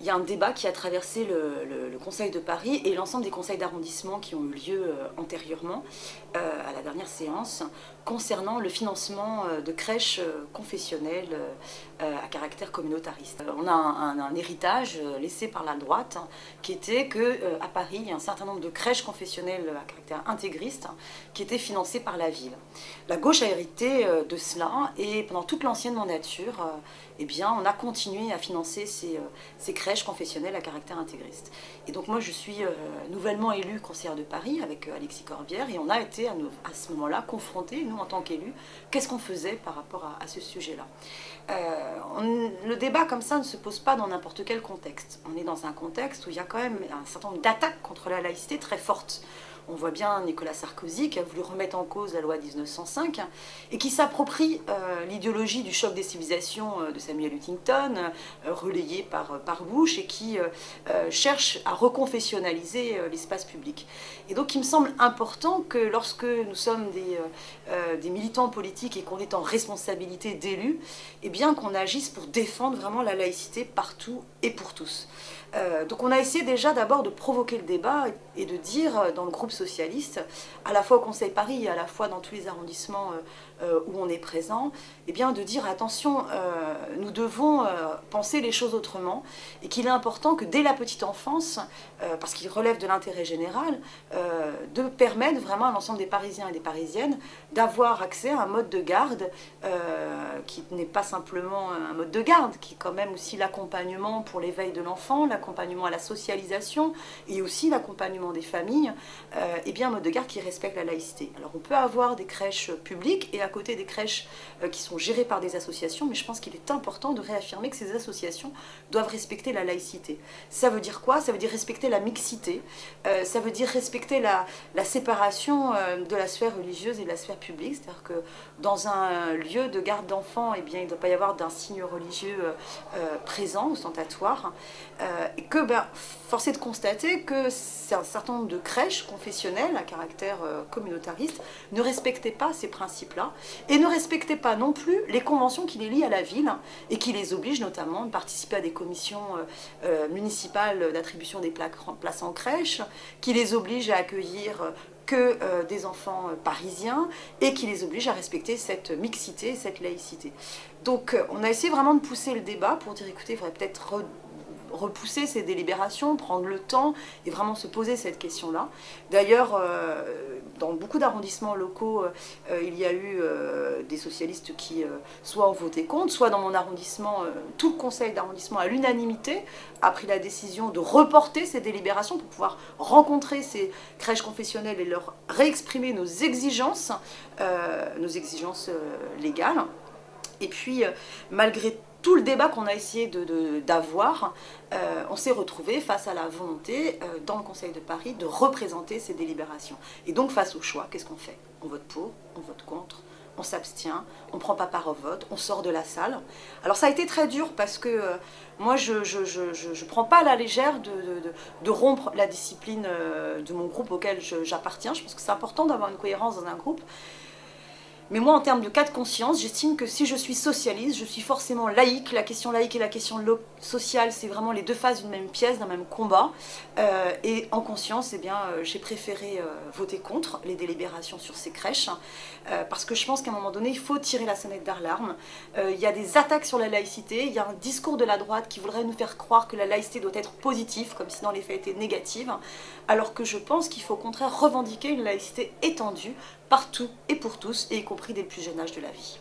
il y a un débat qui a traversé le Conseil de Paris et l'ensemble des conseils d'arrondissement qui ont eu lieu antérieurement à la dernière séance concernant le financement de crèches confessionnelles à caractère communautariste. On a un héritage laissé par la droite qui était qu'à Paris, il y a un certain nombre de crèches confessionnelles à caractère intégriste qui étaient financées par la ville. La gauche a hérité de cela et pendant toute l'ancienne mandature, eh bien, on a continué à financer ces crèches confessionnelles à caractère intégriste. Et donc moi je suis nouvellement élue conseillère de Paris avec Alexis Corbière et on a été à ce moment-là confrontés, nous en tant qu'élus, qu'est-ce qu'on faisait par rapport à ce sujet-là. Le débat comme ça ne se pose pas dans n'importe quel contexte. On est dans un contexte où il y a quand même un certain nombre d'attaques contre la laïcité très fortes. On voit bien Nicolas Sarkozy qui a voulu remettre en cause la loi 1905 et qui s'approprie l'idéologie du choc des civilisations de Samuel Huntington, relayée par Bush, et qui cherche à reconfessionnaliser l'espace public. Et donc il me semble important que lorsque nous sommes des militants politiques et qu'on est en responsabilité d'élus, eh bien qu'on agisse pour défendre vraiment la laïcité partout et pour tous. Donc on a essayé déjà d'abord de provoquer le débat et de dire dans le groupe socialiste, à la fois au Conseil Paris et à la fois dans tous les arrondissements où on est présent, eh bien de dire attention, nous devons penser les choses autrement et qu'il est important que dès la petite enfance, parce qu'il relève de l'intérêt général, de permettre vraiment à l'ensemble des Parisiens et des Parisiennes d'avoir accès à un mode de garde qui n'est pas simplement un mode de garde, qui est quand même aussi l'accompagnement pour l'éveil de l'enfant, l'accompagnement à la socialisation et aussi l'accompagnement des familles, et bien un mode de garde qui respecte la laïcité. Alors on peut avoir des crèches publiques et à côté des crèches qui sont gérées par des associations, mais je pense qu'il est important de réaffirmer que ces associations doivent respecter la laïcité. Ça veut dire quoi? Ça veut dire respecter la mixité, ça veut dire respecter la séparation de la sphère religieuse et de la sphère publique, c'est-à-dire que dans un lieu de garde d'enfants, eh bien, il ne doit pas y avoir d'un signe religieux présent, ostentatoire, et que force est de constater que c'est un certain nombre de crèches confessionnelles à caractère communautariste ne respectaient pas ces principes-là et ne respectaient pas non plus les conventions qui les lient à la ville et qui les obligent notamment de participer à des commissions municipales d'attribution des places en crèche, qui les obligent à accueillir que des enfants parisiens et qui les obligent à respecter cette mixité, cette laïcité. Donc on a essayé vraiment de pousser le débat pour dire écoutez, il faudrait peut-être repousser ces délibérations, prendre le temps et vraiment se poser cette question-là. D'ailleurs, dans beaucoup d'arrondissements locaux, il y a eu des socialistes qui soit ont voté contre, soit dans mon arrondissement, tout le conseil d'arrondissement à l'unanimité a pris la décision de reporter ces délibérations pour pouvoir rencontrer ces crèches confessionnelles et leur réexprimer nos exigences légales. Et puis, malgré tout le débat qu'on a essayé d'avoir, on s'est retrouvé face à la volonté dans le Conseil de Paris de représenter ces délibérations. Et donc face au choix, qu'est-ce qu'on fait? On vote pour, on vote contre, on s'abstient, on ne prend pas part au vote, on sort de la salle. Alors ça a été très dur parce que moi je ne prends pas à la légère de rompre la discipline de mon groupe auquel j'appartiens. Je pense que c'est important d'avoir une cohérence dans un groupe. Mais moi, en termes de cas de conscience, j'estime que si je suis socialiste, je suis forcément laïque. La question laïque et la question sociale, c'est vraiment les deux faces d'une même pièce, d'un même combat. Et en conscience, eh bien, j'ai préféré voter contre les délibérations sur ces crèches, parce que je pense qu'à un moment donné, il faut tirer la sonnette d'alarme. Il y a des attaques sur la laïcité, il y a un discours de la droite qui voudrait nous faire croire que la laïcité doit être positive, comme si dans les faits elle était négative, alors que je pense qu'il faut au contraire revendiquer une laïcité étendue, partout et pour tous, et y compris dès le plus jeune âge de la vie.